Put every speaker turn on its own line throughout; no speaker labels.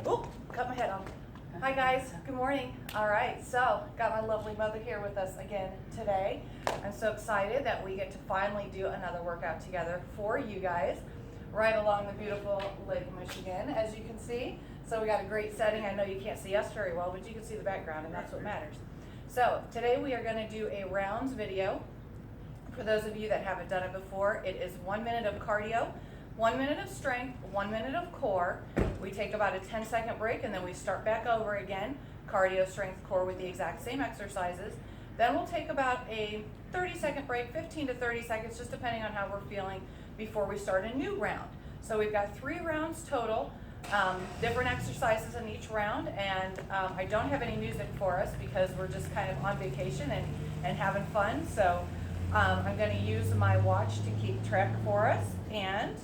Oop, cut my head off. Hi guys, good morning. All right, so got my lovely mother here with us again today. I'm so excited that we get to finally do another workout together for you guys right along the beautiful Lake Michigan, as you can see. So we got a great setting. I know you can't see us very well, but you can see the background, and that's what matters. So today we are going to do a rounds video. For those of you that haven't done it before, it is 1 minute of cardio, 1 minute of strength, 1 minute of core. We take about a 10-second break and then we start back over again, cardio, strength, core with the exact same exercises. Then we'll take about a 30-second break, 15 to 30 seconds, just depending on how we're feeling before we start a new round. So we've got 3 rounds total, different exercises in each round, and I don't have any music for us because we're just kind of on vacation and having fun. So I'm going to use my watch to keep track for us, and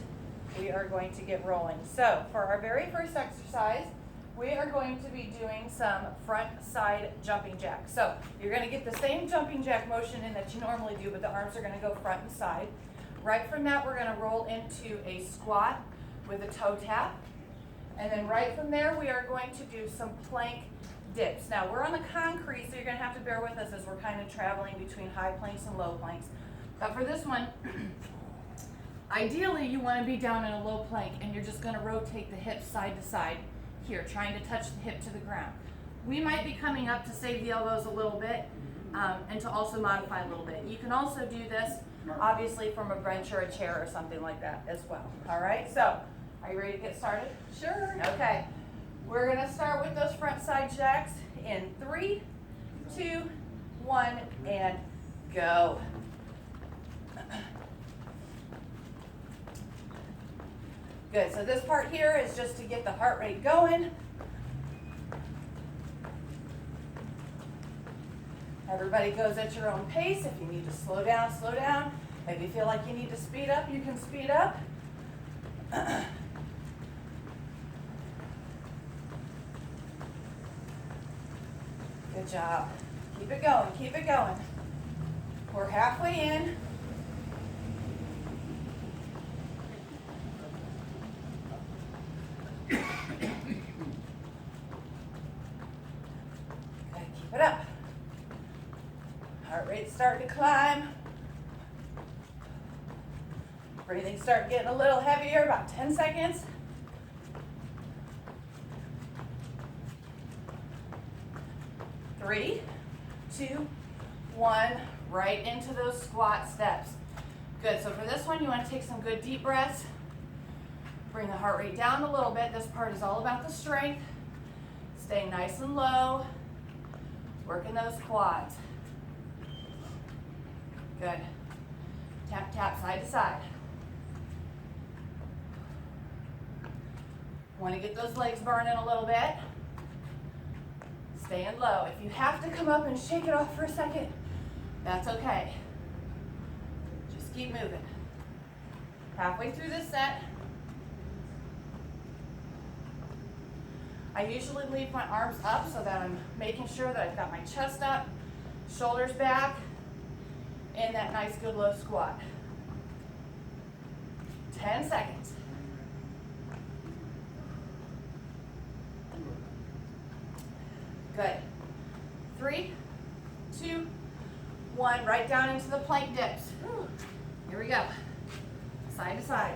we are going to get rolling. So for our very first exercise, we are going to be doing some front side jumping jacks. So you're going to get the same jumping jack motion in that you normally do, but the arms are going to go front and side. Right from that, we're going to roll into a squat with a toe tap. And then right from there, we are going to do some plank dips. Now we're on the concrete, so you're going to have to bear with us as we're kind of traveling between high planks and low planks. But for this one, ideally you want to be down in a low plank and you're just going to rotate the hips side to side here, trying to touch the hip to the ground. We might be coming up to save the elbows a little bit and to also modify a little bit. You can also do this obviously from a bench or a chair or something like that as well. All right, so are you ready to get started?
Sure.
Okay. We're going to start with those front side jacks in 3, 2, 1, and go. Good, so this part here is just to get the heart rate going. Everybody goes at your own pace. If you need to slow down, slow down. If you feel like you need to speed up, you can speed up. Good job. Keep it going, keep it going. We're halfway in. Good, keep it up. Heart rate's starting to climb. Breathing start getting a little heavier, about 10 seconds. Three, 2, 1, right into those squat steps. Good, so for this one, you want to take some good deep breaths. Bring the heart rate down a little bit. This part is all about the strength. Staying nice and low. Working those quads. Good. Tap, tap, side to side. Want to get those legs burning a little bit. Staying low. If you have to come up and shake it off for a second, that's okay. Just keep moving. Halfway through this set. I usually leave my arms up so that I'm making sure that I've got my chest up, shoulders back, and that nice good low squat. 10 seconds. Good. 3, 2, 1. Right down into the plank dips. Here we go. Side to side.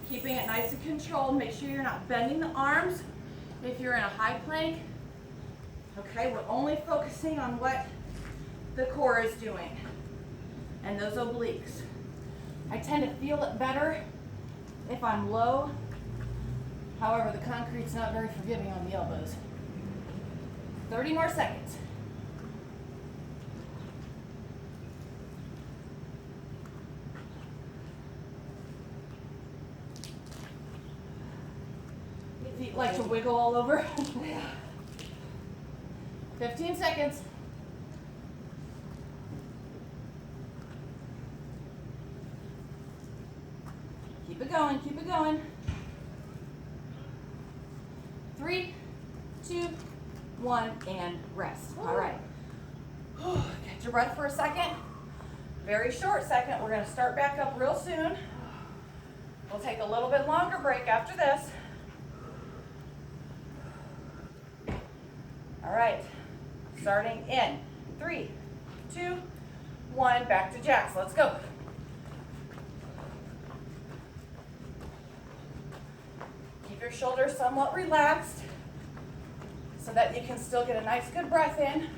Keeping it nice and controlled. Make sure you're not bending the arms if you're in a high plank. Okay, we're only focusing on what the core is doing and those obliques. I tend to feel it better if I'm low. However, the concrete's not very forgiving on the elbows. 30 more seconds. Your feet like to wiggle all over. 15 seconds. Keep it going, keep it going. 3, 2, 1, and rest. All right. Get your breath for a second. Very short second. We're going to start back up real soon. We'll take a little bit longer break after this. All right, starting in 3, 2, 1, back to jacks. Let's go. Keep your shoulders somewhat relaxed so that you can still get a nice good breath in.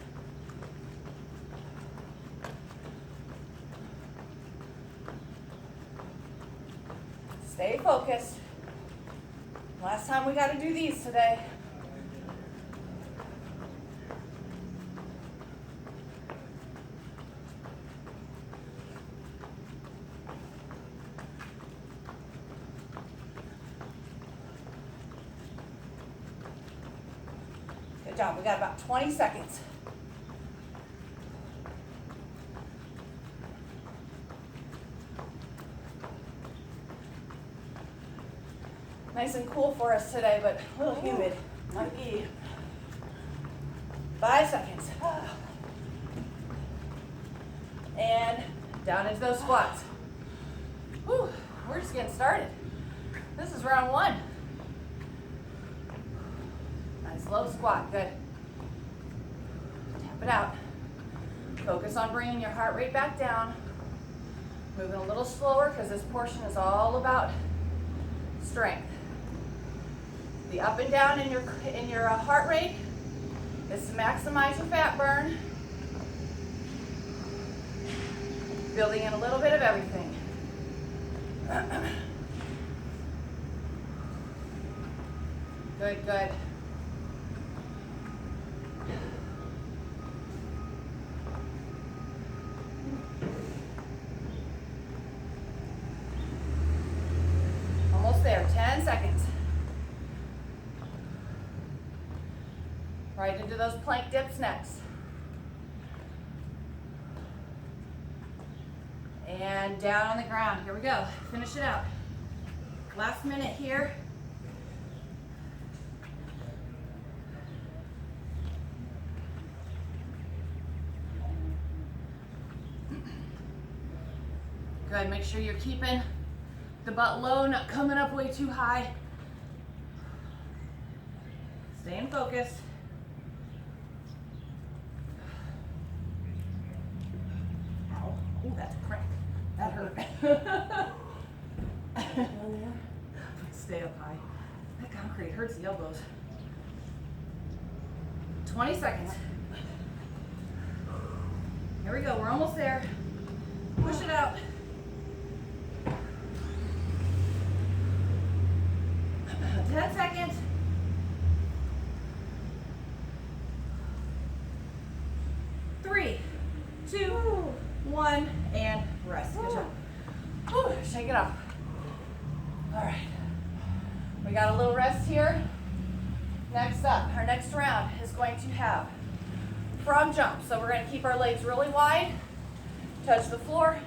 Stay focused. Last time we got to do these today. Good job. We got about 20 seconds. Nice and cool for us today, but a little humid. Lucky. 5 seconds. And down into those squats. Whew, we're just getting started. This is round 1. Nice low squat, good. Tap it out. Focus on bringing your heart rate back down. Moving a little slower because this portion is all about strength. The up and down in your heart rate is to maximize your fat burn. Building in a little bit of everything. Good, good. Almost there, 10 seconds. Right into those plank dips next. And down on the ground. Here we go. Finish it out. Last minute here. Good. Make sure you're keeping the butt low, not coming up way too high. Staying focused. Ooh, that's a crack. That hurt. Stay up high. That concrete hurts the elbows. 20 seconds. Here we go. We're almost there. Push it out. Ten seconds. Three, two, 1, and rest. Good job. Whew, shake it off. All right. We got a little rest here. Next up, our next round is going to have frog jump. So we're going to keep our legs really wide, touch the floor,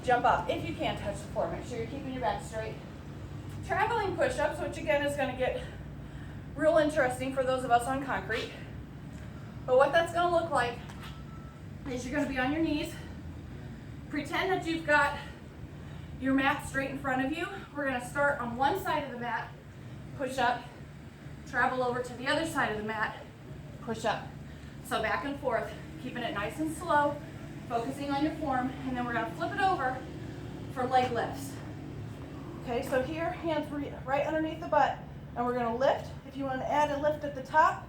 jump up. If you can't touch the floor, make sure you're keeping your back straight. Traveling push-ups, which again is going to get real interesting for those of us on concrete. But what that's going to look like is you're going to be on your knees. Pretend that you've got your mat straight in front of you. We're going to start on one side of the mat, push up, travel over to the other side of the mat, push up. So back and forth, keeping it nice and slow, focusing on your form, and then we're going to flip it over for leg lifts. Okay, so here, hands right underneath the butt, and we're going to lift. If you want to add a lift at the top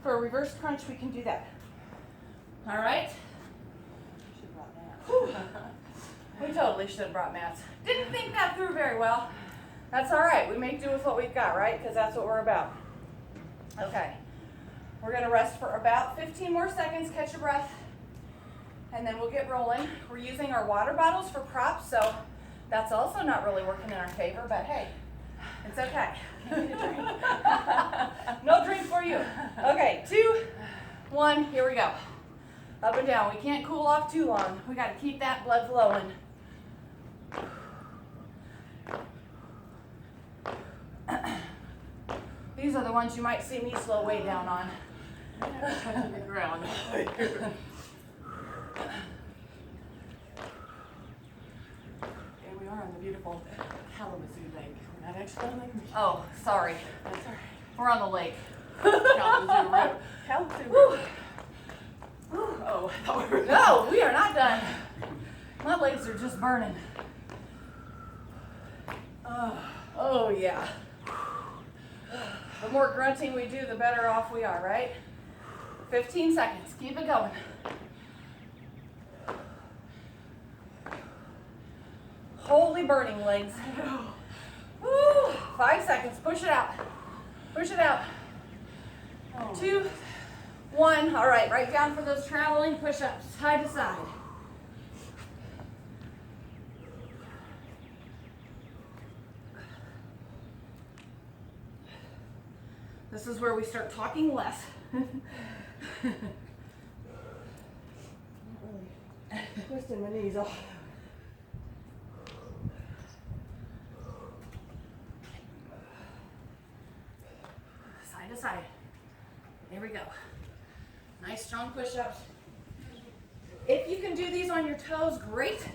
for a reverse crunch, we can do that. All right? We totally should have brought mats. Didn't think that through very well. That's all right. We make do with what we've got, right? Because that's what we're about. Okay. We're going to rest for about 15 more seconds. Catch your breath. And then we'll get rolling. We're using our water bottles for props, so that's also not really working in our favor, but hey, it's okay. No drink for you. Okay, 2, 1, here we go. Up and down. We can't cool off too long. We got to keep that blood flowing. These are the ones you might see me slow way down on. Touching the ground. Okay, we are on the beautiful
beautiful Kalamazoo Lake. We're not actually on Lake Michigan.
Oh, sorry.
That's all right.
We're on the lake.
Kalamazoo River. Kalamazoo River. Oh, I thought we were
No, we are not done. My legs are just burning. Oh yeah. The more grunting we do, the better off we are, right? 15 seconds. Keep it going. Holy burning legs. Woo. 5 seconds. Push it out. Push it out. 2, 1. All right, right down for those traveling push-ups, side to side. This is where we start talking less.
twisting my knees off.
Side to side. There we go. Nice strong push-ups. If you can do these on your toes, great.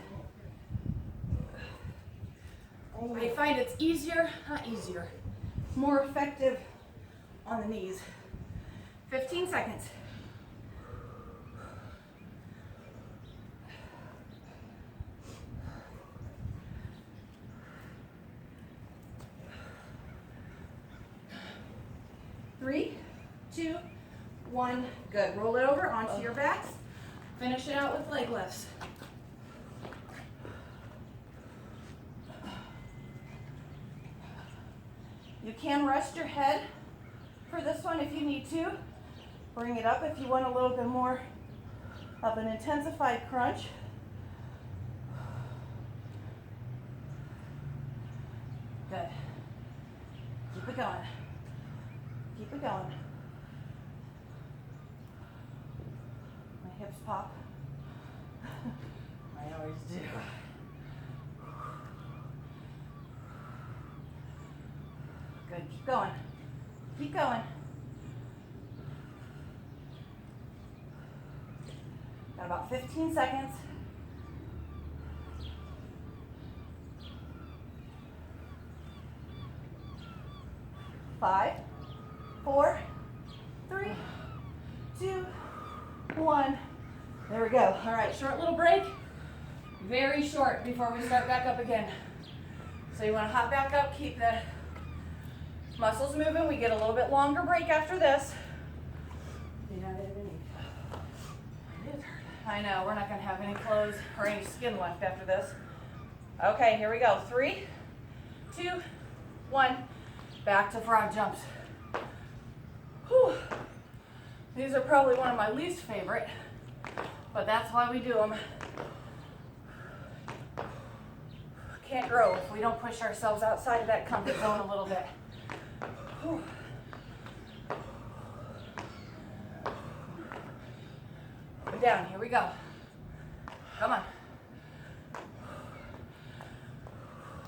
I find it's easier, not easier, more effective on the knees. 15 seconds. Three, 2, 1. Good. Roll it over onto your backs. Finish it out with leg lifts. You can rest your head for this one if you need to. Bring it up if you want a little bit more of an intensified crunch. Good. Keep it going. Keep it going. My hips pop. I always do. Good. Keep going. Keep going. Got about 15 seconds. 5, 4, 3, 2, 1. There we go. All right, short little break. Very short before we start back up again. So you want to hop back up, keep the muscles moving. We get a little bit longer break after this. I know, we're not going to have any clothes or any skin left after this. Okay, here we go. 3, 2, 1. Back to frog jumps. Whew. These are probably one of my least favorite, but that's why we do them. Can't grow if we don't push ourselves outside of that comfort zone a little bit. Whew. Down, here we go. Come on.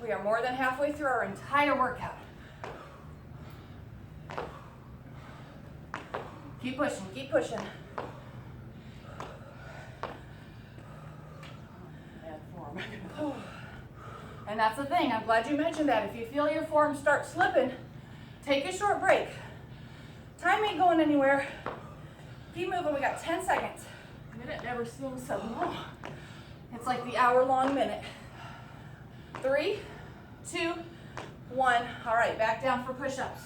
We are more than halfway through our entire workout. Keep pushing, keep pushing.
Bad form.
And that's the thing, I'm glad you mentioned that. If you feel your form start slipping, take a short break. Time ain't going anywhere. Keep moving, we got 10 seconds.
Minute never seems so long.
It's like the hour-long minute. 3, 2, 1. All right, back down for push-ups.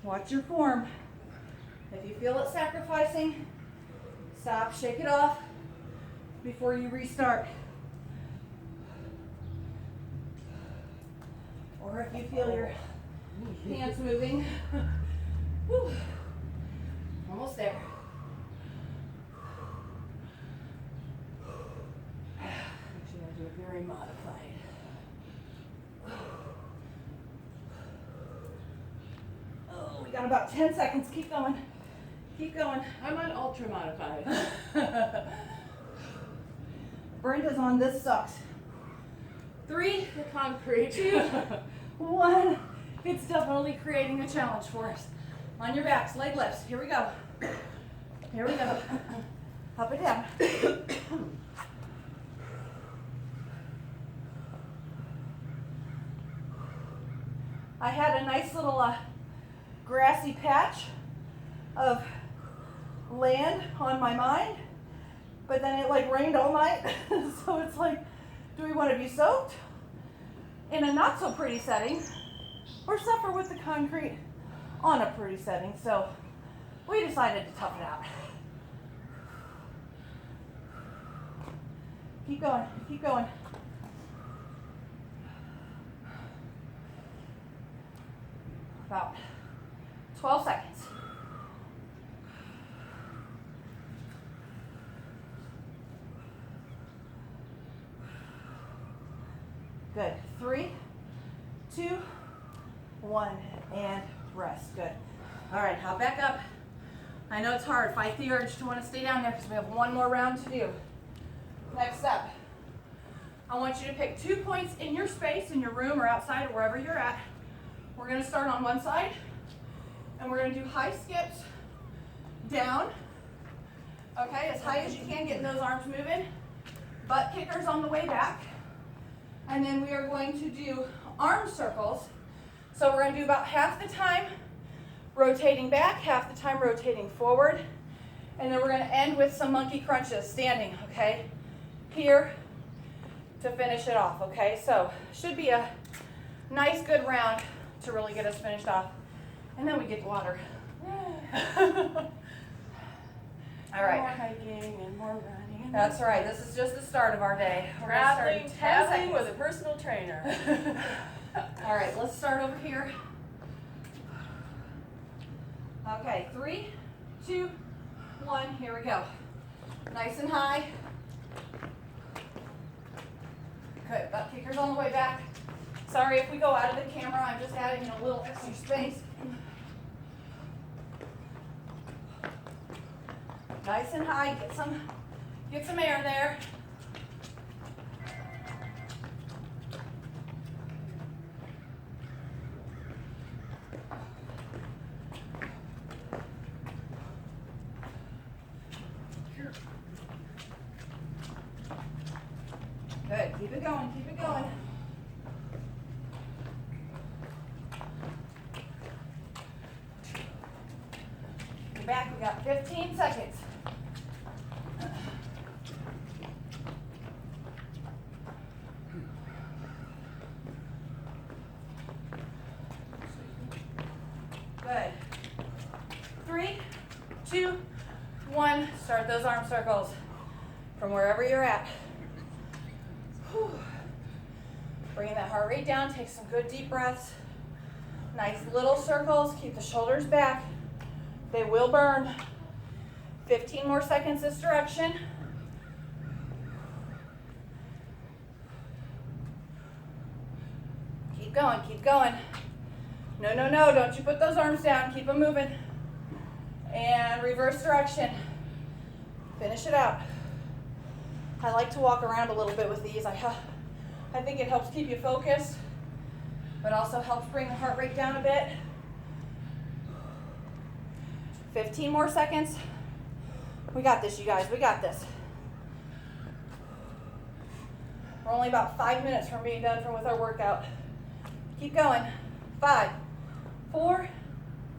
Watch your form. If you feel it sacrificing, stop, shake it off before you restart. Or if you feel your hands moving. Whew. Almost there.
Actually, I do it very modified.
Oh, we got about 10 seconds. Keep going. Keep going.
I'm on ultra modified.
Brenda's on this sucks. 3,
The concrete.
2, 1. It's definitely creating a challenge for us. On your backs, leg lifts. Here we go. Here we go. Up and down. I had a nice little grassy patch of land on my mind, but then it like rained all night. So it's like, do we want to be soaked in a not so pretty setting or suffer with the concrete on a pretty setting? So we decided to tough it out. Keep going, keep going. About 12 seconds. Good. 3, 2, 1, and rest. Good. All right, hop back up. I know it's hard. Fight the urge to want to stay down there because we have one more round to do. Next up, I want you to pick 2 points in your space, in your room or outside or wherever you're at. We're going to start on one side, and we're going to do high skips down. Okay, as high as you can, getting those arms moving. Butt kickers on the way back. And then we are going to do arm circles. So we're going to do about half the time rotating back, half the time rotating forward. And then we're going to end with some monkey crunches, standing, okay? Here to finish it off, okay? So should be a nice, good round to really get us finished off. And then we get water. All right.
More hiking and more running.
That's right. This is just the start of our day. We're going to start in 10
Traveling
seconds.
with a personal trainer.
All right, let's start over here. Okay, 3, 2, 1, here we go. Nice and high. Good, butt kickers on the way back. Sorry if we go out of the camera, I'm just adding a little extra space. Nice and high, get some air there. Good, keep it going, keep it going. Get back, we got 15 seconds. Good. 3, 2, 1, start those arm circles from wherever you're at. Whew. Bringing that heart rate down, take some good deep breaths. Nice little circles, keep the shoulders back. They will burn. 15 more seconds this direction. Keep going, keep going. No, no, no, don't you put those arms down, keep them moving. And reverse direction. Finish it out. I like to walk around a little bit with these. I think it helps keep you focused, but also helps bring the heart rate down a bit. 15 more seconds. We got this, you guys, we got this. We're only about 5 minutes from being done with our workout. Keep going. 5, 4,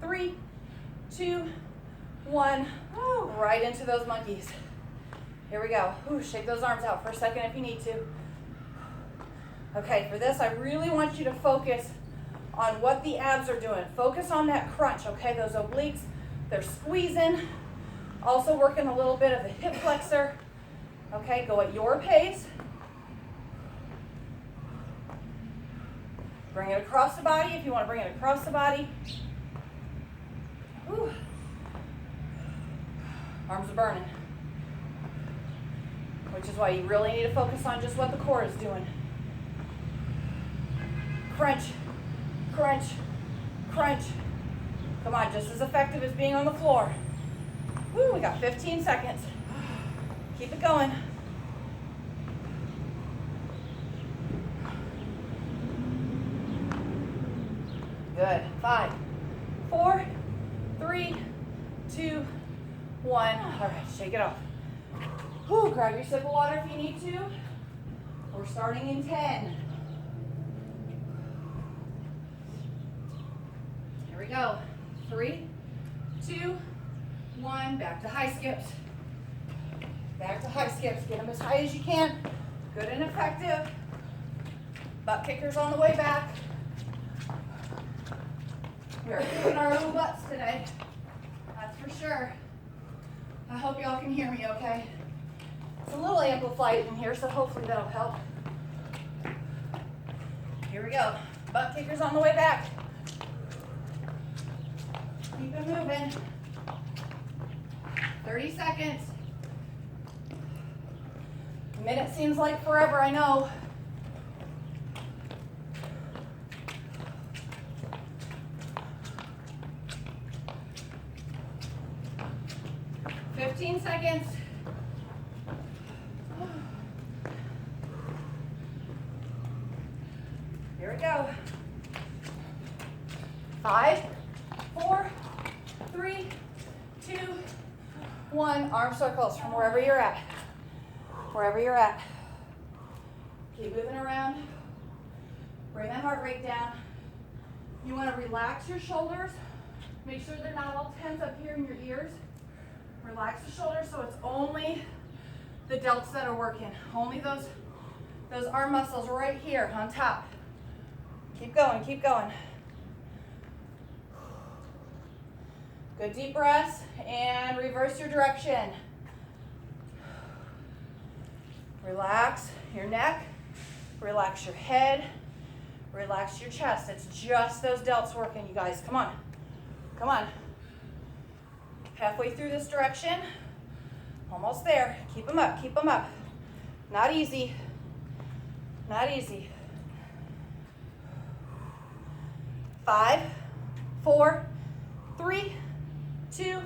3, 2, 1. Woo, right into those monkeys. Here we go. Ooh, shake those arms out for a second if you need to. Okay, for this, I really want you to focus on what the abs are doing. Focus on that crunch, okay? Those obliques, they're squeezing. Also working a little bit of the hip flexor. Okay, go at your pace. Bring it across the body if you want to bring it across the body. Whew. Arms are burning. Which is why you really need to focus on just what the core is doing. Crunch, crunch, crunch. Come on, just as effective as being on the floor. Woo, we got 15 seconds. Keep it going. Good. 5, 4, 3, 2, 1. All right, shake it off. Whew, grab your sip of water if you need to. We're starting in 10. Here we go. 3, 2, 1. Back to high skips. Back to high skips. Get them as high as you can. Good and effective. Butt kickers on the way back. We're kicking our own butts today. That's for sure. I hope y'all can hear me okay. It's a little amplified in here, so hopefully that'll help. Here we go. Butt kickers on the way back. Keep it moving. 30 seconds. A minute seems like forever, I know. Seconds. Here we go. 5, 4, 3, 2, 1. Arm circles from wherever you're at. Wherever you're at. Keep moving around. Bring that heart rate down. You want to relax your shoulders. Make sure they're not all tense up here in your ears. Relax the shoulders so it's only the delts that are working. Only those arm muscles right here on top. Keep going, keep going. Good deep breaths and reverse your direction. Relax your neck, relax your head, relax your chest. It's just those delts working, you guys. Come on, come on. Halfway through this direction, almost there. Keep them up, keep them up. Not easy, not easy. 5, 4, 3, 2,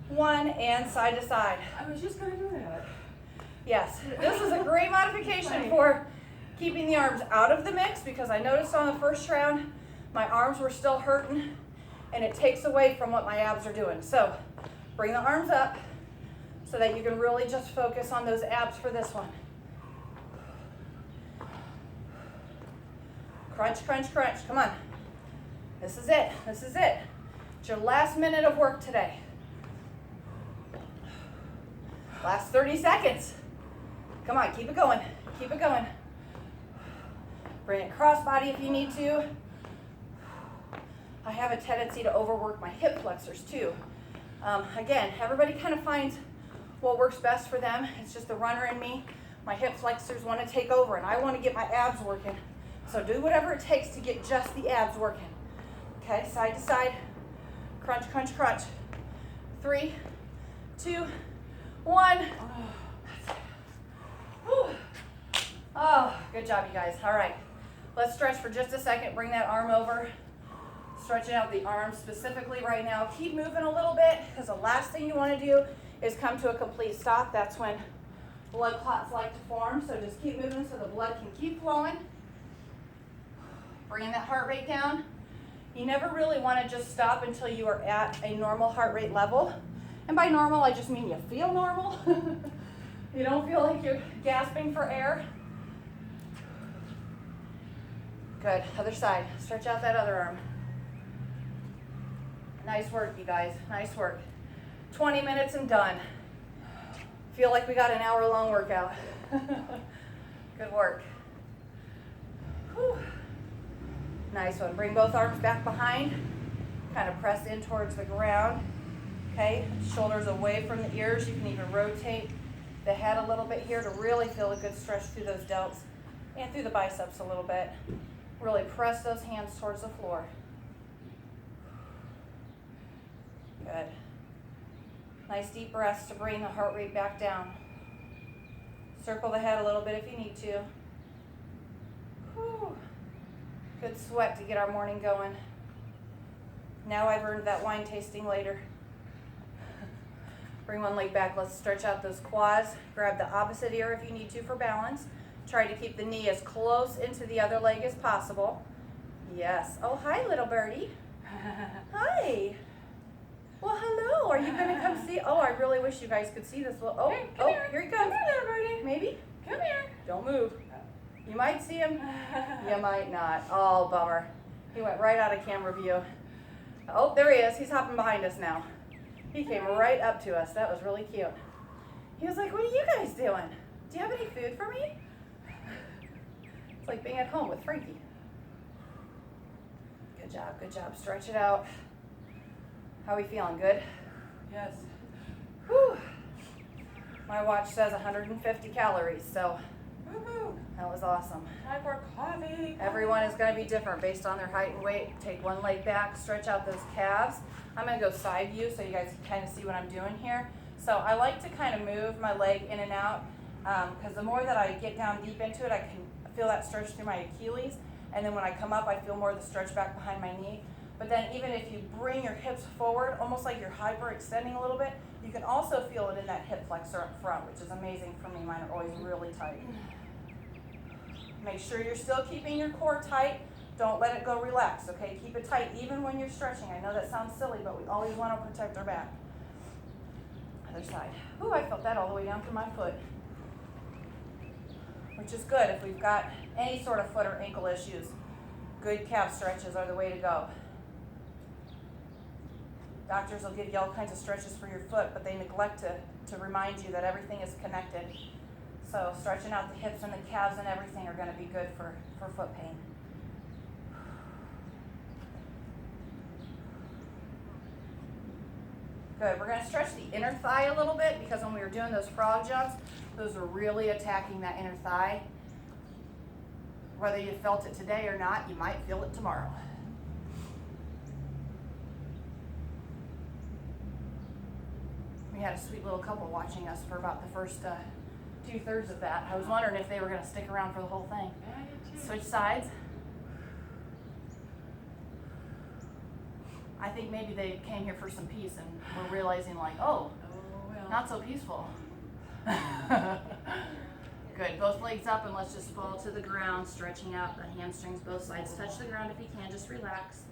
1, and side to side.
I was just gonna do that.
Yes, this is a great modification for keeping the arms out of the mix because I noticed on the first round, my arms were still hurting and it takes away from what my abs are doing. So bring the arms up so that you can really just focus on those abs for this one. Crunch, crunch, crunch. Come on. This is it. This is it. It's your last minute of work today. Last 30 seconds. Come on, keep it going. Keep it going. Bring it cross body if you need to. I have a tendency to overwork my hip flexors too. Again, everybody kind of finds what works best for them. It's just the runner in me. My hip flexors want to take over and I want to get my abs working. So do whatever it takes to get just the abs working. Okay, side to side. Crunch, crunch, crunch. 3, 2, 1. Whew. Oh, good job, you guys. All right, let's stretch for just a second. Bring that arm over. Stretching out the arms specifically right now. Keep moving a little bit because the last thing you want to do is come to a complete stop. That's when blood clots like to form. So just keep moving so the blood can keep flowing. Bringing that heart rate down. You never really want to just stop until you are at a normal heart rate level. And by normal, I just mean you feel normal. You don't feel like you're gasping for air. Good, other side. Stretch out that other arm. Nice work, you guys, nice work. 20 minutes and done. Feel like we got an hour-long workout. Good work. Whew. Nice one. Bring both arms back behind. Kind of press in towards the ground. Okay, shoulders away from the ears. You can even rotate the head a little bit here to really feel a good stretch through those delts and through the biceps a little bit. Really press those hands towards the floor. Good. Nice deep breaths to bring the heart rate back down. Circle the head a little bit if you need to. Whew. Good sweat to get our morning going. Now I've earned that wine tasting later. Bring one leg back. Let's stretch out those quads. Grab the opposite ear if you need to for balance. Try to keep the knee as close into the other leg as possible. Yes. Oh, hi, little birdie. Hi. Well, hello. Are you gonna come see? Oh, I really wish you guys could see this. Well, oh,
Hey, come here.
Here he
Come
comes.
here, little birdie.
Maybe.
Come here.
Don't move. You might see him. You might not. Oh, bummer. He went right out of camera view. Oh, there he is. He's hopping behind us now. He came right up to us. That was really cute. He was like, what are you guys doing? Do you have any food for me? It's like being at home with Frankie. Good job, good job. Stretch it out. How are we feeling? Good?
Yes.
Whew. My watch says 150 calories, so
Woohoo.
that was awesome.
Time for coffee.
Everyone is going to be different based on their height and weight. Take one leg back, stretch out those calves. I'm going to go side view so you guys can kind of see what I'm doing here. So I like to kind of move my leg in and out because the more that I get down deep into it, I can feel that stretch through my Achilles. And then when I come up, I feel more of the stretch back behind my knee. But then even if you bring your hips forward, almost like you're hyperextending a little bit, you can also feel it in that hip flexor up front, which is amazing for me. Mine are always really tight. Make sure you're still keeping your core tight. Don't let it go relax, okay? Keep it tight even when you're stretching. I know that sounds silly, but we always want to protect our back. Other side. Ooh, I felt that all the way down through my foot. Which is good if we've got any sort of foot or ankle issues. Good calf stretches are the way to go. Doctors will give you all kinds of stretches for your foot, but they neglect to remind you that everything is connected. So stretching out the hips and the calves and everything are going to be good for foot pain. Good. We're going to stretch the inner thigh a little bit because when we were doing those frog jumps, those were really attacking that inner thigh. Whether you felt it today or not, you might feel it tomorrow. We had a sweet little couple watching us for about the first 2/3 of that. I was wondering if they were going to stick around for the whole thing.
Yeah, I did too.
Switch sides. I think maybe they came here for some peace and were realizing like, oh,
Oh, well.
not so peaceful. Good. Both legs up and let's just fall to the ground, stretching out the hamstrings, both sides. Touch the ground if you can. Just relax.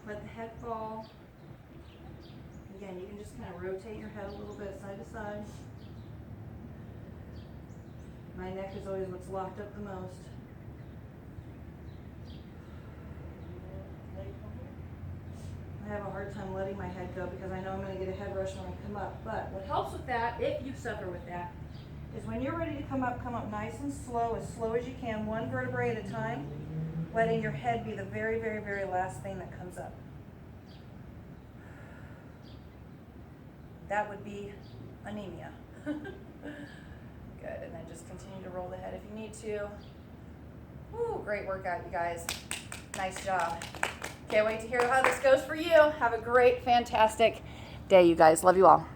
Let the head fall. Again, you can just kind of rotate your head a little bit side to side. My neck is always what's locked up the most. I have a hard time letting my head go because I know I'm going to get a head rush when I come up. But what helps with that, if you suffer with that, is when you're ready to come up nice and slow as you can, one vertebrae at a time, letting your head be the very, very, very last thing that comes up. That would be anemia. Good, and then just continue to roll the head if you need to. Woo, great workout, you guys. Nice job. Can't wait to hear how this goes for you. Have a great, fantastic day, you guys. Love you all.